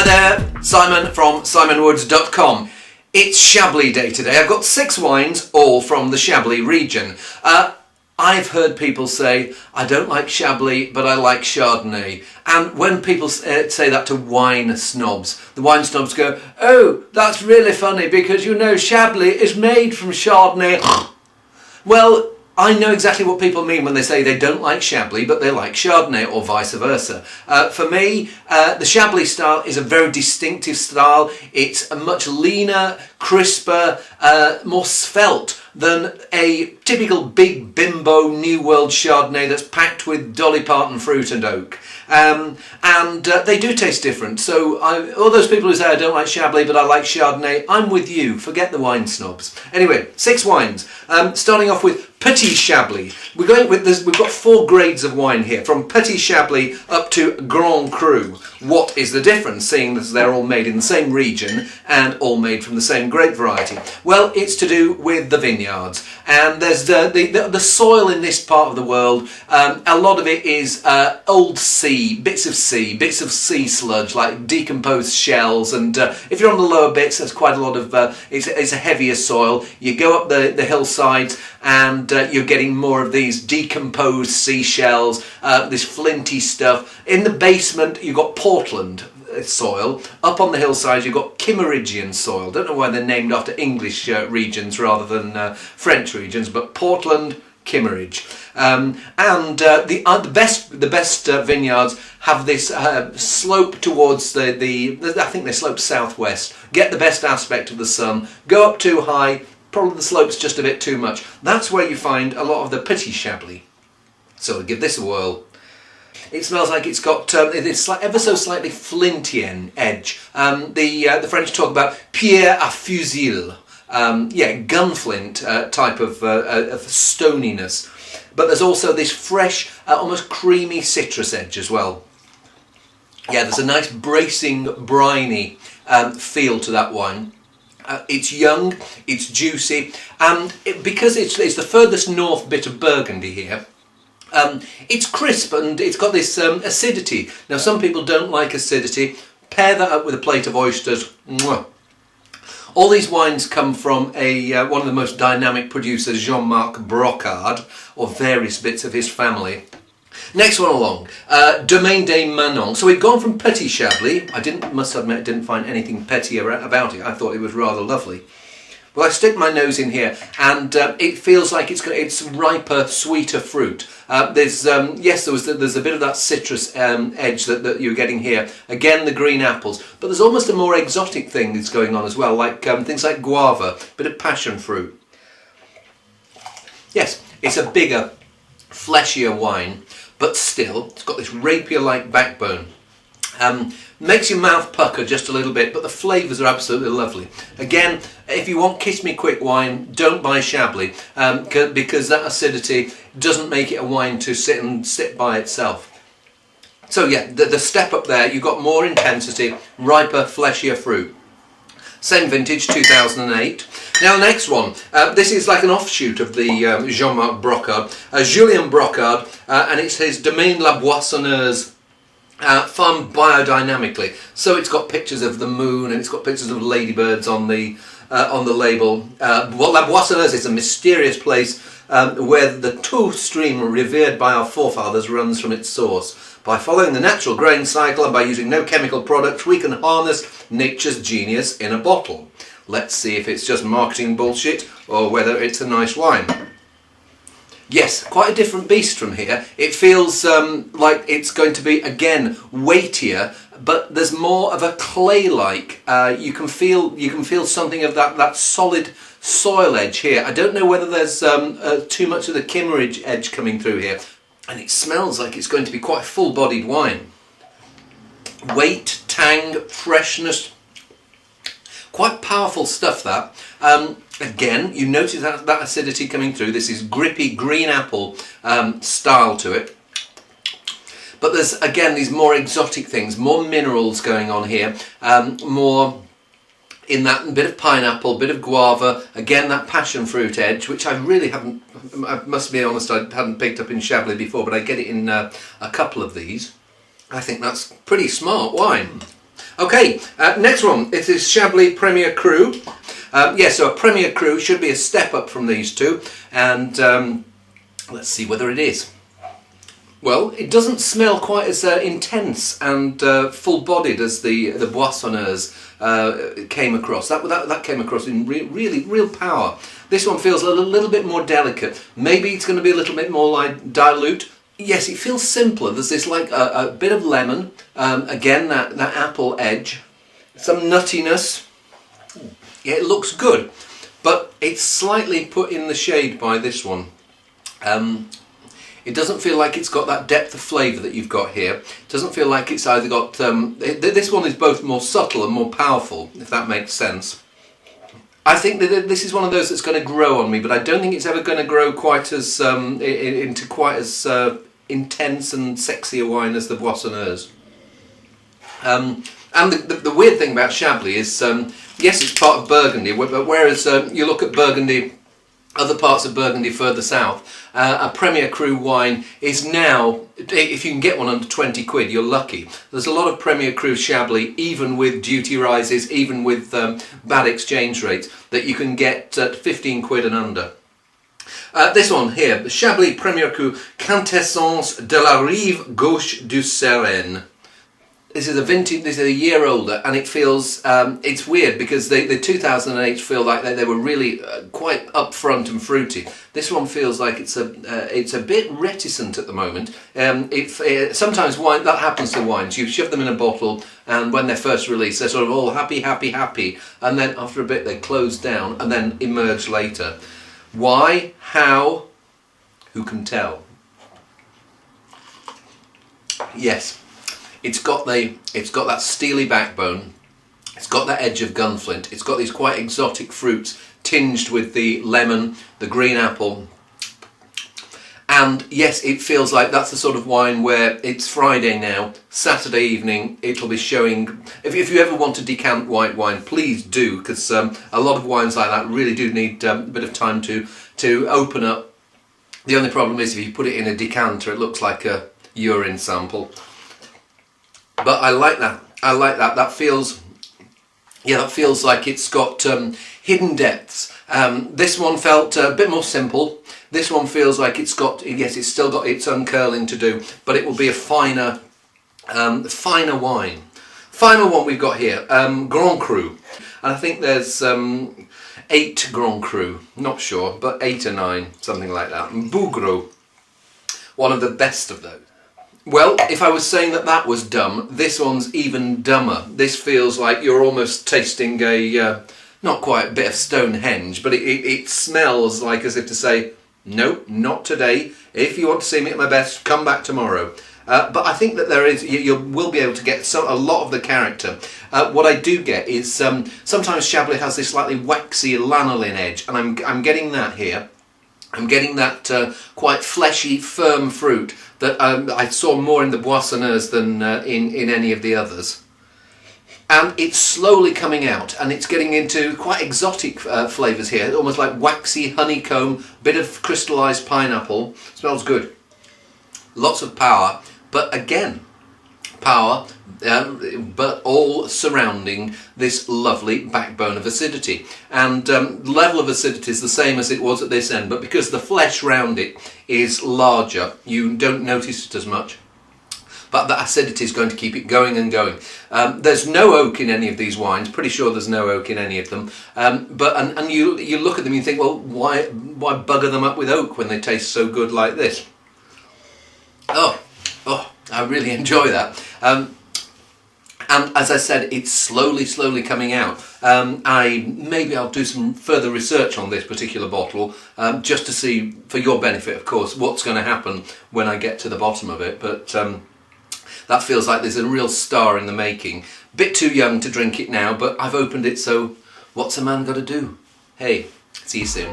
Hi there, Simon from simonwoods.com. It's Chablis day today. I've got 6 wines, all from the Chablis region. I've heard people say, I don't like Chablis, but I like Chardonnay. And when people say that to wine snobs, the wine snobs go, oh, that's really funny because you know Chablis is made from Chardonnay. Well, I know exactly what people mean when they say they don't like Chablis, but they like Chardonnay, or vice versa. For me, the Chablis style is a very distinctive style. It's a much leaner, crisper, more svelte than a typical big bimbo New World Chardonnay that's packed with Dolly Parton fruit and oak. They do taste different. So all those people who say I don't like Chablis but I like Chardonnay, I'm with you. Forget the wine snobs. Anyway, 6 wines. Starting off with Petit Chablis. We've got 4 grades of wine here, from Petit Chablis up to Grand Cru. What is the difference, seeing that they're all made in the same region and all made from the same grape variety? Well, it's to do with the vineyards. And there's the soil in this part of the world. A lot of it is old sea, bits of sea sludge, like decomposed shells. And if you're on the lower bits, there's quite a lot of, it's a heavier soil. You go up the hillsides and you're getting more of these decomposed seashells, this flinty stuff. In the basement, you've got Portland soil. Up on the hillsides, you've got Kimmeridgian soil. Don't know why they're named after English regions rather than French regions, but Portland, Kimmeridge. The best vineyards have this slope towards I think they slope southwest. Get the best aspect of the sun. Go up too high, probably the slope's just a bit too much. That's where you find a lot of the Petit Chablis. So I'll give this a whirl. It smells like it's got it's ever so slightly flinty edge. The French talk about pierre à fusil. Gunflint type of stoniness. But there's also this fresh, almost creamy citrus edge as well. Yeah, there's a nice bracing, briny feel to that wine. It's young, it's juicy, and because it's the furthest north bit of Burgundy here, it's crisp and it's got this acidity. Now, some people don't like acidity. Pair that up with a plate of oysters. Mwah. All these wines come from one of the most dynamic producers, Jean-Marc Brocard, or various bits of his family. Next one along, Domaine des Manants. So we've gone from Petit Chablis. Must admit, I didn't find anything petty about it. I thought it was rather lovely. Well, I stick my nose in here, and it feels like it's riper, sweeter fruit. There's a bit of that citrus edge that you're getting here. Again, the green apples, but there's almost a more exotic thing that's going on as well, like things like guava, bit of passion fruit. Yes, it's a bigger, fleshier wine, but still, it's got this rapier-like backbone. Makes your mouth pucker just a little bit, but the flavours are absolutely lovely. Again, if you want kiss me quick wine, don't buy Chablis, because that acidity doesn't make it a wine to sit by itself. So yeah, the step up there, you've got more intensity, riper, fleshier fruit. Same vintage, 2008. Now, the next one, this is like an offshoot of the Jean-Marc Brocard, Julien Brocard, and it's his Domaine La Boissonneuse, farmed biodynamically. So it's got pictures of the moon and it's got pictures of ladybirds on the label. La Boissonneuse is a mysterious place where the Toux stream, revered by our forefathers, runs from its source. By following the natural grain cycle and by using no chemical products, we can harness nature's genius in a bottle. Let's see if it's just marketing bullshit or whether it's a nice wine. Yes, quite a different beast from here. It feels like it's going to be, again, weightier, but there's more of a clay-like. You can feel something of that solid soil edge here. I don't know whether there's too much of the Kimmeridge edge coming through here. And it smells like it's going to be quite a full-bodied wine. Weight, tang, freshness. Quite powerful stuff, that. Again, you notice that acidity coming through. This is grippy green apple style to it. But there's, again, these more exotic things, more minerals going on here, more in that bit of pineapple, bit of guava, again that passion fruit edge, which I really haven't, I must be honest, I hadn't picked up in Chablis before, but I get it in a couple of these. I think that's pretty smart wine. Okay, next one. It is Chablis Premier Cru. So a Premier Cru should be a step up from these two, and let's see whether it is. Well, it doesn't smell quite as intense and full-bodied as the Boissonneurs came across. That came across in real power. This one feels a little bit more delicate. Maybe it's going to be a little bit more like dilute. Yes, it feels simpler. There's this like a bit of lemon, again that apple edge, some nuttiness. Yeah, it looks good, but it's slightly put in the shade by this one. It doesn't feel like it's got that depth of flavour that you've got here. It doesn't feel like it's either got... this one is both more subtle and more powerful, if that makes sense. I think that this is one of those that's going to grow on me, but I don't think it's ever going to grow quite as into quite as intense and sexy a wine as the Boissonneurs. And the weird thing about Chablis is, yes, it's part of Burgundy, but whereas you look at Burgundy, other parts of Burgundy further south, a Premier Cru wine is now, if you can get one under 20 quid, you're lucky. There's a lot of Premier Cru Chablis, even with duty rises, even with bad exchange rates, that you can get at 15 quid and under. This one here, the Chablis Premier Cru Quintessence de la Rive Gauche du Serein. This is a vintage. This is a year older, and it feels it's weird because the 2008 feel like they were really quite upfront and fruity. This one feels like it's a bit reticent at the moment. Sometimes wine, that happens to wines. You shove them in a bottle, and when they're first released, they're sort of all happy, and then after a bit they close down and then emerge later. Why? How? Who can tell? Yes. It's got that steely backbone, it's got that edge of gunflint, it's got these quite exotic fruits tinged with the lemon, the green apple, and yes, it feels like that's the sort of wine where it's Friday now, Saturday evening, it'll be showing. If you ever want to decant white wine, please do, because a lot of wines like that really do need a bit of time to open up. The only problem is if you put it in a decanter, it looks like a urine sample. But I like that. I like that. That feels like it's got hidden depths. This one felt a bit more simple. This one feels like it's still got its uncurling to do, but it will be a finer wine. Final one we've got here, Grand Cru, and I think there's 8 Grand Cru. Not sure, but 8 or 9, something like that. Bougros, one of the best of those. Well, if I was saying that was dumb, this one's even dumber. This feels like you're almost tasting not quite a bit of Stonehenge, but it smells like as if to say, nope, not today. If you want to see me at my best, come back tomorrow. But I think that you will be able to get a lot of the character. What I do get is sometimes Chablis has this slightly waxy lanolin edge, and I'm getting that here. I'm getting that quite fleshy, firm fruit that I saw more in the Boissonneurs than in any of the others. And it's slowly coming out, and it's getting into quite exotic flavours here, almost like waxy honeycomb, bit of crystallised pineapple. Smells good. Lots of power, but again, power, but all surrounding this lovely backbone of acidity. And the level of acidity is the same as it was at this end, but because the flesh round it is larger, you don't notice it as much. But the acidity is going to keep it going and going. There's no oak in any of these wines. Pretty sure there's no oak in any of them. But you look at them and you think, well, why bugger them up with oak when they taste so good like this? Oh, I really enjoy that. And as I said, it's slowly coming out. Maybe I'll do some further research on this particular bottle, just to see, for your benefit of course, what's going to happen when I get to the bottom of it. But that feels like there's a real star in the making. Bit too young to drink it now, but I've opened it, so what's a man got to do? Hey, see you soon.